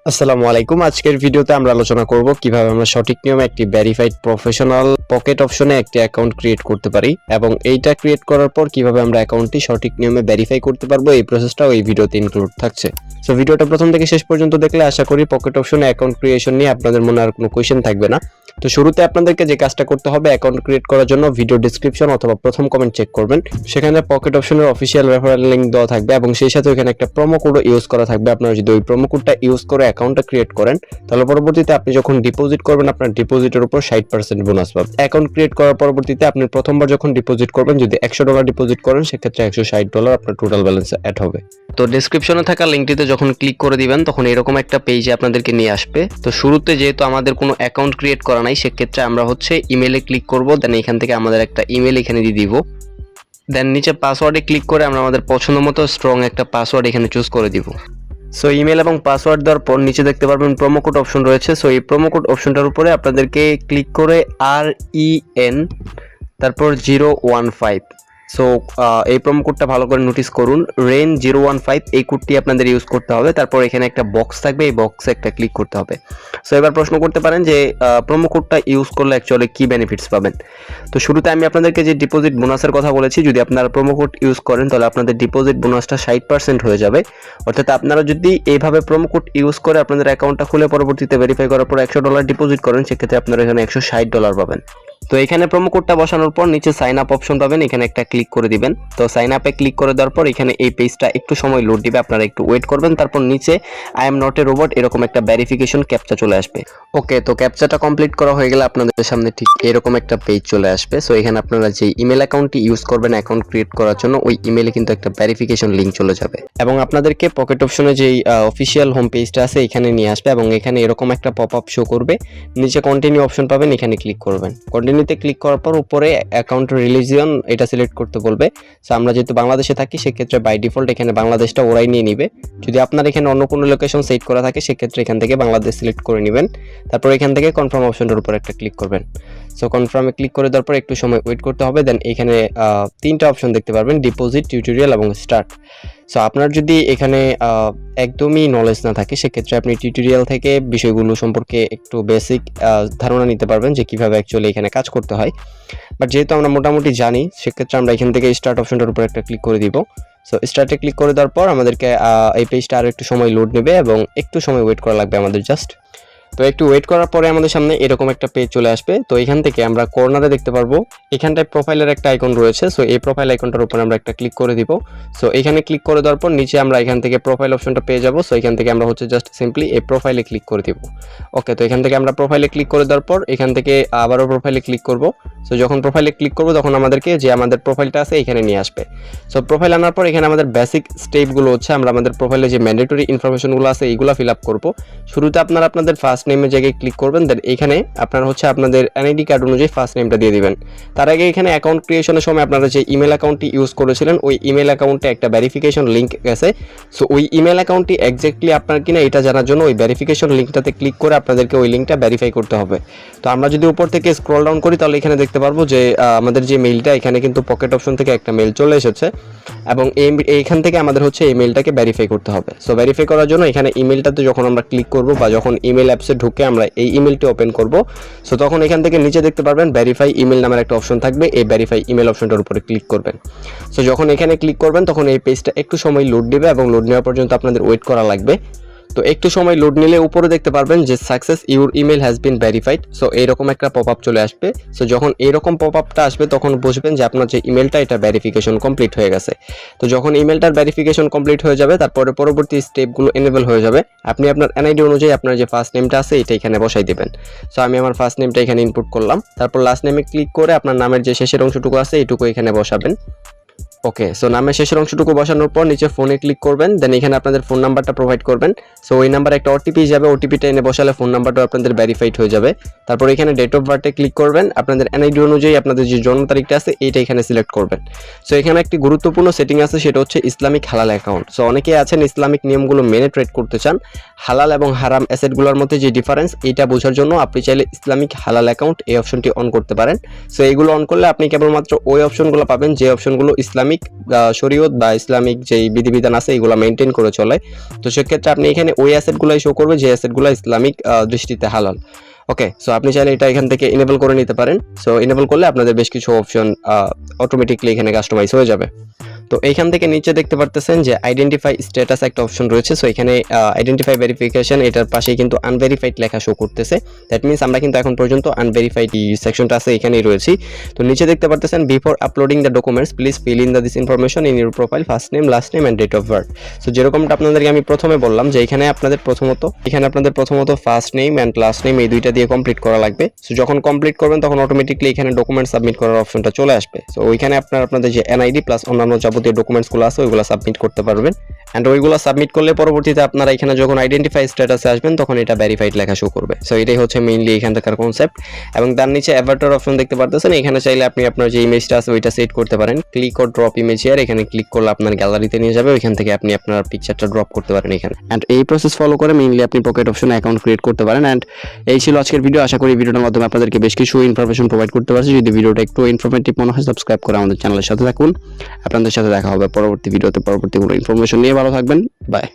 আসসালামু আলাইকুম। আজকের ভিডিওতে আমরা আলোচনা করব কিভাবে আমরা সঠিক নিয়মে একটি ভেরিফাইড প্রফেশনাল পকেট অপশনে একটি অ্যাকাউন্ট ক্রিয়েট করতে পারি এবং এইটা ক্রিয়েট করার পর কিভাবে আমরা অ্যাকাউন্টটি সঠিক নিয়মে ভেরিফাই করতে পারবো, এই প্রসেসটাও এই ভিডিওতে ইনক্লুড থাকছে। সো ভিডিওটা প্রথম থেকে শেষ পর্যন্ত দেখলে আশা করি পকেট অপশনে অ্যাকাউন্ট ক্রিয়েশন নিয়ে আপনাদের মনে আর কোনো কোয়েশ্চেন থাকবে না। তো শুরুতে আপনাদেরকে যে কাজটা করতে হবে, অ্যাকাউন্ট ক্রিয়েট করার জন্য ভিডিও ডেসক্রিপশন অথবা প্রথম কমেন্ট চেক করবেন। সেখানে পকেট অপশনের অফিসিয়াল রেফারেল লিংক দেওয়া থাকবে এবং সেই সাথে ওখানে একটা প্রোমো কোডও ইউজ করা থাকবে। আপনারা যদি ওই প্রোমো কোডটা ইউজ করে অ্যাকাউন্টটা ক্রিয়েট করেন তাহলে পরবর্তীতে আপনি যখন ডিপোজিট করবেন আপনার ডিপোজিটের উপর 60% বোনাস পাবেন। অ্যাকাউন্ট ক্রিয়েট করার পরবর্তীতে আপনি প্রথমবার যখন ডিপোজিট করবেন, যদি $100 ডিপোজিট করেন সেক্ষেত্রে $160 আপনার টোটাল ব্যালেন্সে অ্যাড হবে। তো ডেসক্রিপশনে থাকা লিংকটিতে যখন ক্লিক করে দিবেন তখন এরকম একটা পেজে আপনাদেরকে নিয়ে আসবে। তো শুরুতে যেহেতু আমাদের কোনো অ্যাকাউন্ট ক্রিয়েট করা নাই সেক্ষেত্রে আমরা হচ্ছে ইমেলে ক্লিক করব। দেন এখান থেকে আমাদের একটা ইমেল এখানে দিয়ে দিব। দেন নিচে পাসওয়ার্ডে ক্লিক করে আমরা আমাদের পছন্দ মতো স্ট্রং একটা পাসওয়ার্ড এখানে চুজ করে দিব। সো ইমেল এবং পাসওয়ার্ড দেওয়ার পর নিচে দেখতে পারবেন প্রোমো কোড অপশন রয়েছে। সো এই প্রোমো কোড অপশনটার উপরে আপনাদেরকে ক্লিক করে REN তারপর 015, সো এই প্রোমো কোডটা ভালো করে নোটিস করুন, REN 015 এই কোডটি আপনাদের ইউজ করতে হবে। তারপর এখানে একটা বক্স থাকবে, এই বক্সে একটা ক্লিক করতে হবে। সো এবার প্রশ্ন করতে পারেন যে প্রোমো কোডটা ইউজ করলে অ্যাকচুয়ালি কি বেনিফিটস পাবেন। তো শুরুতে আমি আপনাদেরকে যে ডিপোজিট বোনাসের কথা বলেছি, যদি আপনারা প্রোমো কোড ইউজ করেন তাহলে আপনাদের ডিপোজিট বোনাসটা 60% হয়ে যাবে। অর্থাৎ আপনারা যদি এইভাবে প্রোমো কোড ইউজ করে আপনাদের অ্যাকাউন্টটা খুলে পরবর্তীতে ভেরিফাই করার পর $100 ডিপোজিট করেন সেক্ষেত্রে আপনারা এখানে $160 পাবেন। তো এখানে প্রোমো কোডটা বসানোর পর নিচে সাইন আপ অপশন পাবেন, এখানে একটা ক্লিক করে দিবেন। তো সাইন আপে ক্লিক করে দেওয়ার পর এখানে এই পেজটা একটু সময় লোড দিবে, আপনারা একটু ওয়েট করবেন। তারপর নিচে I am not a robot এরকম একটা ভেরিফিকেশন ক্যাপচা চলে আসবে। ওকে, তো ক্যাপচাটা কমপ্লিট করা হয়ে গেলে আপনাদের সামনে ঠিক এরকম একটা পেজ চলে আসবে। সো এখানে আপনারা যে ইমেল অ্যাকাউন্টটি ইউজ করবেন অ্যাকাউন্ট ক্রিয়েট করার জন্য ওই ইমেলে কিন্তু একটা ভেরিফিকেশন লিংক চলে যাবে এবং আপনাদেরকে পকেট অপশনে যেই অফিসিয়াল হোম পেজটা আছে এখানে নিয়ে আসবে এবং এখানে এরকম একটা পপ আপ শো করবে। নিচে কন্টিনিউ অপশন পাবেন, এখানে ক্লিক করবেন। কন্টিনিউতে ক্লিক করার পর উপরে অ্যাকাউন্ট রিলিজিয়ন এটা সিলেক্ট করতে বলবে। সো আমরা যেহেতু বাংলাদেশে থাকি সেক্ষেত্রে বাই ডিফল্ট এখানে বাংলাদেশটা ওরাই নিয়ে নিবে। যদি আপনার এখানে অন্য কোনো লোকেশন সেট করা থাকে সেক্ষেত্রে এখান থেকে বাংলাদেশ সিলেক্ট করে নেবেন। তারপর এখান থেকে কনফার্ম অপশনটার উপর একটা ক্লিক করবেন। সো কনফার্মে ক্লিক করে দেওয়ার পর একটু সময় ওয়েট করতে হবে। দেন এখানে তিনটা অপশন দেখতে পারবেন, ডিপোজিট, টিউটোরিয়াল এবং স্টার্ট। সো আপনার যদি এখানে একদমই নলেজ না থাকে সেক্ষেত্রে আপনি টিউটোরিয়াল থেকে বিষয়গুলো সম্পর্কে একটু বেসিক ধারণা নিতে পারবেন যে কীভাবে অ্যাকচুয়ালি এখানে কাজ করতে হয়। বাট যেহেতু আমরা মোটামুটি জানি সেক্ষেত্রে আমরা এখান থেকে স্টার্ট অপশনটার উপর একটা ক্লিক করে দিব। সো স্টার্টে ক্লিক করে দেওয়ার পর আমাদেরকে এই পেজটা আরও একটু সময় লোড নেবে এবং একটু সময় ওয়েট করা লাগবে আমাদের জাস্ট। তো একটু ওয়েট করার পরে আমাদের সামনে এরকম একটা পেজ চলে আসবে। তো এখান থেকে আমরা কর্নারে দেখতে পারবো এখানটায় প্রোফাইলের একটা আইকন রয়েছে। সো এই প্রোফাইল আইকনটার উপর আমরা একটা ক্লিক করে দিব। সো এখানে ক্লিক করে দেওয়ার পর নিচে আমরা এখান থেকে প্রোফাইল অপশনটা পেয়ে যাব। সো এখান থেকে আমরা হচ্ছে জাস্ট সিম্পলি এই প্রোফাইলে ক্লিক করে দিব। ওকে, তো এখান থেকে আমরা প্রোফাইলে ক্লিক করে দেওয়ার পর এখান থেকে আবারও প্রোফাইলে ক্লিক করব। সো যখন প্রোফাইলে ক্লিক করব তখন আমাদেরকে যে আমাদের প্রোফাইলটা আছে এখানে নিয়ে আসবে। সো প্রোফাইল আনার পর এখানে আমাদের বেসিক স্টেপগুলো হচ্ছে আমরা আমাদের প্রোফাইলে যে ম্যান্ডেটরি ইনফরমেশনগুলো আছে এইগুলো ফিল আপ করবো। শুরুতে আপনারা আপনাদের ফার্স্ট নেমের জায়গায় ক্লিক করবেন। দেন এখানে আপনারা হচ্ছে আপনাদের এনআইডি কার্ড অনুযায়ী ফার্স্ট নেমটা দিয়ে দিবেন। তার আগে এখানে অ্যাকাউন্ট ক্রিয়েশনের সময় আপনারা যে ইমেল অ্যাকাউন্টটি ইউজ করেছিলেন ওই ইমেল অ্যাকাউন্টে একটা ভেরিফিকেশন লিঙ্ক গেছে। সো ওই ইমেল অ্যাকাউন্টটি এক্স্যাক্টলি আপনার কিনা এটা জানার জন্য ওই ভেরিফিকেশন লিঙ্কটাতে ক্লিক করে আপনাদেরকে ওই লিঙ্কটা ভেরিফাই করতে হবে। তো আমরা যদি উপর থেকে স্ক্রল ডাউন করি তাহলে এখানে দেখতে পারবো যে আমাদের যে মেইলটা এখানে কিন্তু পকেট অপশন থেকে একটা মেইল চলে এসেছে এবং এইখান থেকে আমাদের হচ্ছে এই মেইলটাকে ভেরিফাই করতে হবে। সো ভেরিফাই করার জন্য এখানে ইমেলটাতে যখন আমরা ক্লিক করব বা যখন ইমেল অ্যাপসে ঢুকে আমরা এই ইমেলটি ওপেন করব, সো তখন এখান থেকে নিচে দেখতে পারবেন ভেরিফাই ইমেল নামের একটা অপশন থাকবে, এই ভেরিফাই ইমেল অপশনটার উপরে ক্লিক করবেন। সো যখন এখানে ক্লিক করবেন তখন এই পেজটা একটু সময় লোড নেবে এবং লোড নেওয়া পর্যন্ত আপনাদের ওয়েট করা লাগবে। তো একটু সময় লোড নিলে উপরে দেখতে পারবেন যে success your email has been verified. So এইরকম একটা পপ আপ চলে আসবে। সো যখন এইরকম পপ আপটা আসবে তখন বুঝবেন যে আপনার যে ইমেলটা এটা ভেরিফিকেশন কমপ্লিট হয়ে গেছে। তো যখন ইমেলটার ভেরিফিকেশন কমপ্লিট হয়ে যাবে তারপরে পরবর্তী স্টেপগুলো এনেবল হয়ে যাবে। আপনি আপনার এনআইডি অনুযায়ী আপনার যে ফার্স্ট নেমটা আছে এটা এখানে বসাই দেবেন। সো আমি আমার ফার্স্ট নেমটা এখানে ইনপুট করলাম। তারপর লাস্ট নেমে ক্লিক করে আপনার নামের যে শেষের অংশটুকু আছে এইটুকু এখানে বসাবেন। ওকে, সো নামের শেষের অংশটুকু বসানোর পর নিচে ফোনে ক্লিক করবেন। দেন এখানে আপনাদের ফোন নাম্বারটা প্রোভাইড করবেন। সো ওই নাম্বার একটা ওটিপি যাবে, ওটিপিটা এনে বসালে ফোন নাম্বারটা আপনাদের ভেরিফাইড হয়ে যাবে। তারপর এখানে ডেট অফ বার্থে ক্লিক করবেন। আপনাদের এনআইডি অনুযায়ী আপনাদের যে জন্ম তারিখটা আছে এইটা এখানে সিলেক্ট করবেন। সো এখানে একটি গুরুত্বপূর্ণ সেটিং আছে, সেটা হচ্ছে ইসলামিক হালাল অ্যাকাউন্ট। সো অনেকেই আছেন ইসলামিক নিয়মগুলো মেনে ট্রেড করতে চান। হালাল এবং হারাম অ্যাসেটগুলোর মধ্যে যে ডিফারেন্স এইটা বোঝার জন্য আপনি চাইলে ইসলামিক হালাল অ্যাকাউন্ট এই অপশনটি অন করতে পারেন। সো এইগুলো অন করলে আপনি কেবলমাত্র ওই অপশনগুলো পাবেন যে অপশনগুলো ইসলামিক ইসলামিক শরীয়ত বা ইসলামিক যেই বিধিবিধান আছে এগুলো মেনটেন করে চলে। তো সেক্ষেত্রে আপনি এখানে ওই অ্যাসেটগুলাই শো করবে যে অ্যাসেটগুলো ইসলামিক দৃষ্টিতে হালাল। ওকে, সো আপনি চাইলে এটা এখান থেকে এনেবল করে নিতে পারেন। সো এনেবল করলে আপনাদের বেশ কিছু অপশন অটোমেটিকলি এখানে কাস্টমাইজ হয়ে যাবে। তো এইখান থেকে নিচে দেখতে পারতেছেন যে আইডেন্টিফাই স্ট্যাটাস একটা অপশন রয়েছে। সো এখানে আইডেন্টিফাই ভেরিফিকেশন, এটার পাশেই কিন্তু আনভেরিফাইড লেখা শো করতেছে। দ্যাট মিনস আমরা কিন্তু এখন পর্যন্ত আনভেরিফাইড সেকশনটা আছে এখানেই রয়েছি। তো নিচে দেখতে পারতেছেন before uploading the documents please fill in this information in your profile, first name, last name and date of birth. So যেরকমটা আপনাদেরকে আমি প্রথমে বললাম যে এখানে আপনাদের প্রথমত first name and last name এই দুইটা দিয়ে কমপ্লিট করা লাগবে। সো যখন কমপ্লিট করবেন তখন অটোমেটিকলি এখানে ডকুমেন্ট সাবমিট করার অপশনটা চলে আসবে। সো ওইখানে আপনাদের যে এনআইডি প্লাস অন্যান্য যাবতীয় ডকুমেন্টসগুলো আছে ওইগুলো সাবমিট করতে পারবেন। অ্যান্ড ওইগুলো সাবমিট করলে পরবর্তীতে আপনারা এখানে যখন আইডেন্টিফাই স্ট্যাটাসে আসবেন তখন এটা ভেরিফাইড লেখা শো করবে। সো এটাই হচ্ছে মেইনলি এখানকার কনসেপ্ট। এবং তার নিচে অ্যাভাটার অপশন দেখতে পারতেছেন, এখানে চাইলে আপনি আপনার যে ইমেজটা আছে ওইটা সেট করতে পারেন। Click or drop image here, এখানে ক্লিক করলে আপনার গ্যালারিতে নিয়ে যাবে, ওইখান থেকে আপনি আপনার পিকচারটা ড্রপ করতে পারেন এখানে। অ্যান্ড এই প্রসেস ফলো করে মেইনলি আপনি পকেট অপশনে অ্যাকাউন্ট ক্রিয়েট করতে পারেন। অ্যান্ড এই ছিল আজকের ভিডিও। আশা করি ভিডিওটার মাধ্যমে আপনাদেরকে বেশ কিছু ইনফরমেশন প্রোভাইড করতে পারছি। যদি ভিডিওটা একটু ইনফরমেটিভ মনে হয় সাবস্ক্রাইব করে আমাদের চ্যানেলের সাথে থাকুন। আপনাদের সাথে দেখা হবে পরবর্তী ভিডিওতে পরবর্তী কোনো ইনফরমেশন নিয়ে। ভালো থাকবেন, বাই।